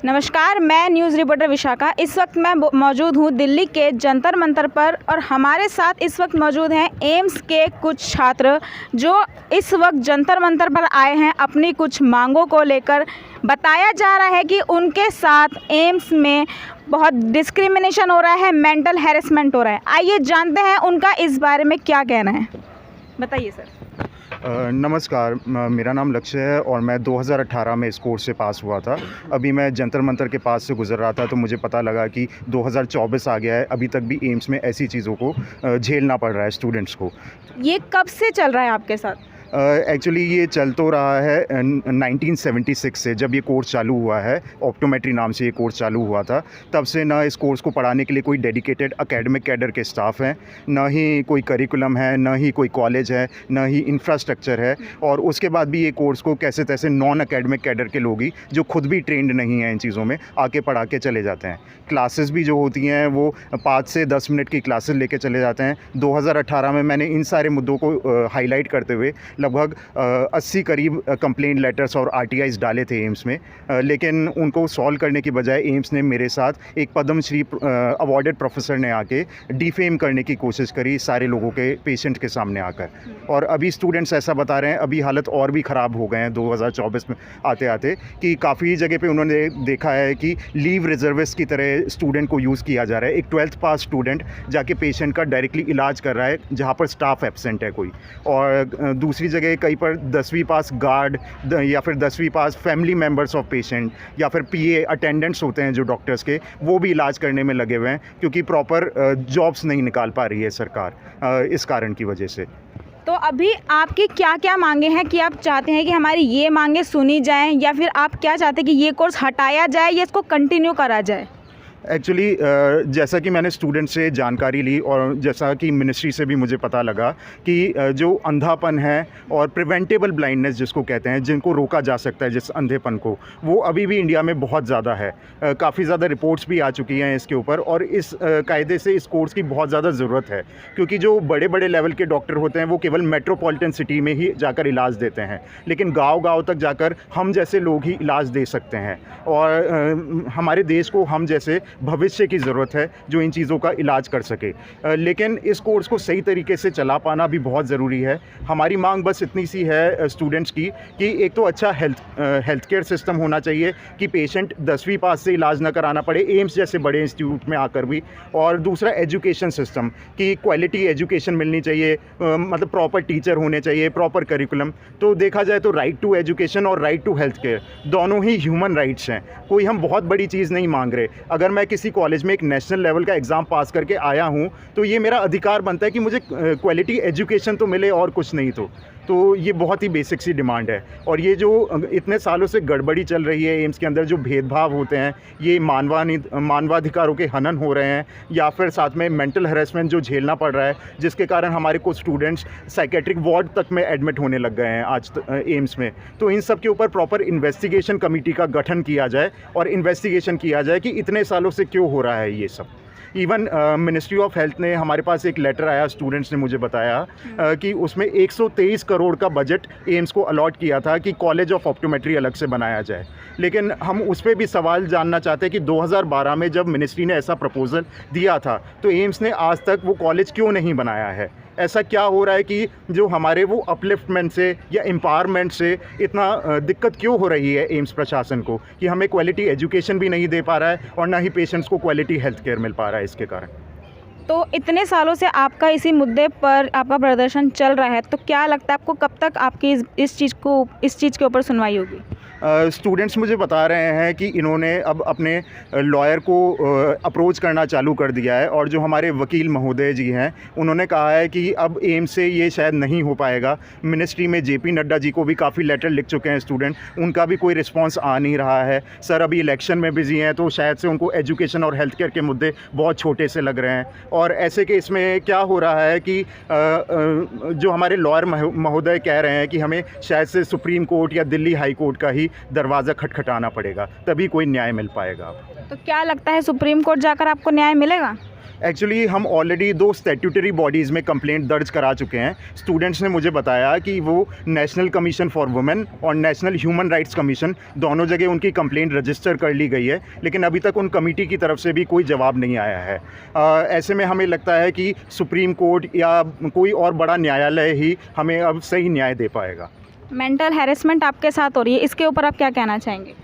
नमस्कार, मैं news reporter Vishakha. इस वक्त मैं मौजूद हूँ दिल्ली के जंतर मंतर पर और हमारे साथ इस वक्त मौजूद हैं एम्स के कुछ छात्र जो इस वक्त जंतर मंतर पर आए हैं अपनी कुछ मांगों को लेकर। बताया जा रहा है कि उनके साथ एम्स में बहुत डिस्क्रिमिनेशन हो रहा है, मेंटल हैरेसमेंट हो रहा है। आइए जानते हैं उनका इस बारे में क्या कहना है। बताइए सर। नमस्कार, मेरा नाम लक्ष्य है और मैं 2018 में इस कोर्स से पास हुआ था। अभी मैं जंतर मंतर के पास से गुज़र रहा था तो मुझे पता लगा कि 2024 आ गया है, अभी तक भी एम्स में ऐसी चीज़ों को झेलना पड़ रहा है स्टूडेंट्स को। ये कब से चल रहा है आपके साथ? एक्चुअली ये चल तो रहा है 1976 से, जब ये कोर्स चालू हुआ है। ऑप्टोमेट्री नाम से ये कोर्स चालू हुआ था। तब से ना इस कोर्स को पढ़ाने के लिए कोई डेडिकेटेड एकेडमिक कैडर के स्टाफ हैं, ना ही कोई करिकुलम है, ना ही कोई कॉलेज है, ना ही इंफ्रास्ट्रक्चर है। और उसके बाद भी ये कोर्स को कैसे तैसे नॉन एकेडमिक कैडर के लोग ही, जो खुद भी ट्रेंड नहीं हैं इन चीज़ों में, आके पढ़ा के चले जाते हैं। क्लासेस भी जो होती हैं वो 5 से 10 मिनट की क्लासेस लेके चले जाते हैं। 2018 में मैंने इन सारे मुद्दों को हाईलाइट करते हुए लगभग 80 करीब कंप्लेंट लेटर्स और आरटीआईज डाले थे एम्स में, लेकिन उनको सॉल्व करने की बजाय एम्स ने मेरे साथ एक पद्मश्री अवॉर्डेड प्रोफेसर ने आके डिफेम करने की कोशिश करी सारे लोगों के, पेशेंट के सामने आकर। और अभी स्टूडेंट्स ऐसा बता रहे हैं, अभी हालत और भी ख़राब हो गए हैं 2024 में आते आते, कि काफ़ी जगह पे उन्होंने देखा है कि लीव रिजर्विस्ट की तरह स्टूडेंट को यूज़ किया जा रहा है। एक 12th पास स्टूडेंट जाके पेशेंट का डायरेक्टली इलाज कर रहा है जहाँ पर स्टाफ एब्सेंट है कोई, और दूसरी जगह कहीं पर 10वीं पास गार्ड या फिर 10वीं पास फैमिली मेम्बर्स ऑफ पेशेंट या फिर पीए अटेंडेंट्स होते हैं जो डॉक्टर्स के, वो भी इलाज करने में लगे हुए हैं क्योंकि प्रॉपर जॉब्स नहीं निकाल पा रही है सरकार इस कारण की वजह से। तो अभी आपकी क्या क्या मांगे हैं कि आप चाहते हैं कि हमारी ये मांगे सुनी जाएं, या फिर आप क्या चाहते हैं कि ये कोर्स हटाया जाए या इसको कंटिन्यू करा जाए? एक्चुअली जैसा कि मैंने स्टूडेंट से जानकारी ली और जैसा कि मिनिस्ट्री से भी मुझे पता लगा कि जो अंधापन है और प्रिवेंटेबल ब्लाइंडनेस जिसको कहते हैं, जिनको रोका जा सकता है जिस अंधेपन को, वो अभी भी इंडिया में बहुत ज़्यादा है। काफ़ी ज़्यादा रिपोर्ट्स भी आ चुकी हैं इसके ऊपर, और इस कायदे से इस कोर्स की बहुत ज़्यादा ज़रूरत है क्योंकि जो बड़े बड़े लेवल के डॉक्टर होते हैं वो केवल मेट्रोपॉलिटन सिटी में ही जाकर इलाज देते हैं, लेकिन गाँव-गाँव तक जाकर हम जैसे लोग ही इलाज दे सकते हैं। और हमारे देश को हम जैसे भविष्य की ज़रूरत है जो इन चीज़ों का इलाज कर सके, लेकिन इस कोर्स को सही तरीके से चला पाना भी बहुत ज़रूरी है। हमारी मांग बस इतनी सी है स्टूडेंट्स की कि एक तो अच्छा हेल्थ केयर सिस्टम होना चाहिए कि पेशेंट 10वीं पास से इलाज ना कराना पड़े एम्स जैसे बड़े इंस्टीट्यूट में आकर भी, और दूसरा एजुकेशन सिस्टम की क्वालिटी एजुकेशन मिलनी चाहिए, मतलब प्रॉपर टीचर होने चाहिए, प्रॉपर करिकुलम। तो देखा जाए तो राइट टू एजुकेशन और राइट टू हेल्थ केयर दोनों ही ह्यूमन राइट्स हैं। कोई हम बहुत बड़ी चीज़ नहीं मांग रहे। अगर मैं किसी कॉलेज में एक नेशनल लेवल का एग्ज़ाम पास करके आया हूँ तो ये मेरा अधिकार बनता है कि मुझे क्वालिटी एजुकेशन तो मिले और कुछ नहीं तो ये बहुत ही बेसिक सी डिमांड है। और ये जो इतने सालों से गड़बड़ी चल रही है एम्स के अंदर, जो भेदभाव होते हैं, ये मानवाधिकारों के हनन हो रहे हैं, या फिर साथ में मेंटल हैरेसमेंट जो झेलना पड़ रहा है, जिसके कारण हमारे कुछ स्टूडेंट्स साइकेट्रिक वार्ड तक में एडमिट होने लग गए हैं आज एम्स में। तो इन सब के ऊपर प्रॉपर इन्वेस्टिगेशन कमेटी का गठन किया जाए और इन्वेस्टिगेशन किया जाए कि इतने सालों से क्यों हो रहा है ये सब। इवन मिनिस्ट्री ऑफ हेल्थ ने, हमारे पास एक लेटर आया, स्टूडेंट्स ने मुझे बताया कि उसमें 123 करोड़ का बजट एम्स को अलॉट किया था कि कॉलेज ऑफ ऑप्टोमेट्री अलग से बनाया जाए। लेकिन हम उस पर भी सवाल जानना चाहते हैं कि 2012 में जब मिनिस्ट्री ने ऐसा प्रपोज़ल दिया था तो एम्स ने आज तक वो कॉलेज क्यों नहीं बनाया है? ऐसा क्या हो रहा है कि जो हमारे वो अपलिफ्टमेंट से या एम्पावरमेंट से इतना दिक्कत क्यों हो रही है एम्स प्रशासन को कि हमें क्वालिटी एजुकेशन भी नहीं दे पा रहा है और ना ही पेशेंट्स को क्वालिटी हेल्थ केयर मिल पा रहा है इसके कारण। तो इतने सालों से आपका इसी मुद्दे पर आपका प्रदर्शन चल रहा है, तो क्या लगता है आपको कब तक आपकी इस चीज़ के ऊपर सुनवाई होगी? स्टूडेंट्स मुझे बता रहे हैं कि इन्होंने अब अपने लॉयर को अप्रोच करना चालू कर दिया है, और जो हमारे वकील महोदय जी हैं उन्होंने कहा है कि अब एम्स से ये शायद नहीं हो पाएगा। मिनिस्ट्री में जेपी नड्डा जी को भी काफ़ी लेटर लिख चुके हैं स्टूडेंट, उनका भी कोई रिस्पांस आ नहीं रहा है। सर अभी इलेक्शन में बिजी हैं तो शायद से उनको एजुकेशन और हेल्थ केयर के मुद्दे बहुत छोटे से लग रहे हैं। और ऐसे केस में क्या हो रहा है कि जो हमारे लॉयर महोदय कह रहे हैं कि हमें शायद से सुप्रीम कोर्ट या दिल्ली हाई कोर्ट का ही दरवाज़ा खटखटाना पड़ेगा, तभी कोई न्याय मिल पाएगा। तो क्या लगता है सुप्रीम कोर्ट जाकर आपको न्याय मिलेगा? एक्चुअली हम ऑलरेडी 2 स्टैट्यूटरी बॉडीज़ में कंप्लेंट दर्ज करा चुके हैं। स्टूडेंट्स ने मुझे बताया कि वो नेशनल कमीशन फॉर वुमेन और नेशनल ह्यूमन राइट्स कमीशन दोनों जगह उनकी कंप्लेंट रजिस्टर कर ली गई है, लेकिन अभी तक उन कमेटी की तरफ से भी कोई जवाब नहीं आया है। ऐसे में हमें लगता है कि सुप्रीम कोर्ट या कोई और बड़ा न्यायालय ही हमें अब सही न्याय दे पाएगा। मेंटल हैरेसमेंट आपके साथ हो रही है, इसके ऊपर आप क्या कहना चाहेंगे?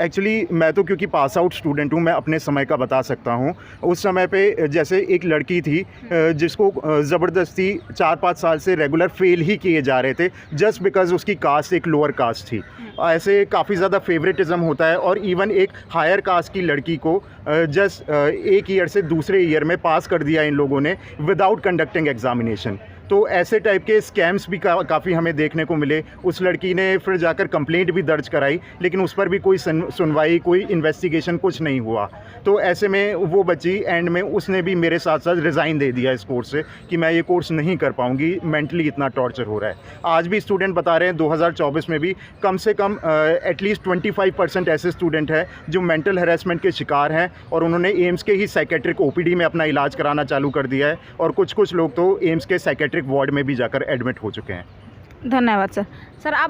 एक्चुअली मैं तो क्योंकि पास आउट स्टूडेंट हूँ, मैं अपने समय का बता सकता हूँ। उस समय पे जैसे एक लड़की थी जिसको ज़बरदस्ती 4-5 साल से रेगुलर फेल ही किए जा रहे थे जस्ट बिकॉज़ उसकी कास्ट एक लोअर कास्ट थी। ऐसे काफ़ी ज़्यादा फेवरेटिज़म होता है और इवन एक हायर कास्ट की लड़की को जस्ट एक ईयर से दूसरे ईयर में पास कर दिया इन लोगों ने विदाउट कंडक्टिंग एग्ज़ामिनेशन। तो ऐसे टाइप के स्कैम्स भी काफ़ी हमें देखने को मिले। उस लड़की ने फिर जाकर कंप्लेंट भी दर्ज कराई, लेकिन उस पर भी कोई सुनवाई, कोई इन्वेस्टिगेशन कुछ नहीं हुआ। तो ऐसे में वो बच्ची एंड में उसने भी मेरे साथ साथ रिज़ाइन दे दिया इस कोर्स से कि मैं ये कोर्स नहीं कर पाऊँगी, मेंटली इतना टॉर्चर हो रहा है। आज भी स्टूडेंट बता रहे हैं 2024 में भी कम से कम एटलीस्ट 25% ऐसे स्टूडेंट हैं जो मेंटल हैरेसमेंट के शिकार हैं और उन्होंने एम्स के ही साइकेट्रिक ओपीडी में अपना इलाज कराना चालू कर दिया है और कुछ लोग तो एम्स के साइकेट्रिक वार्ड में भी जाकर एडमिट हो चुके हैं। धन्यवाद सर। सर आप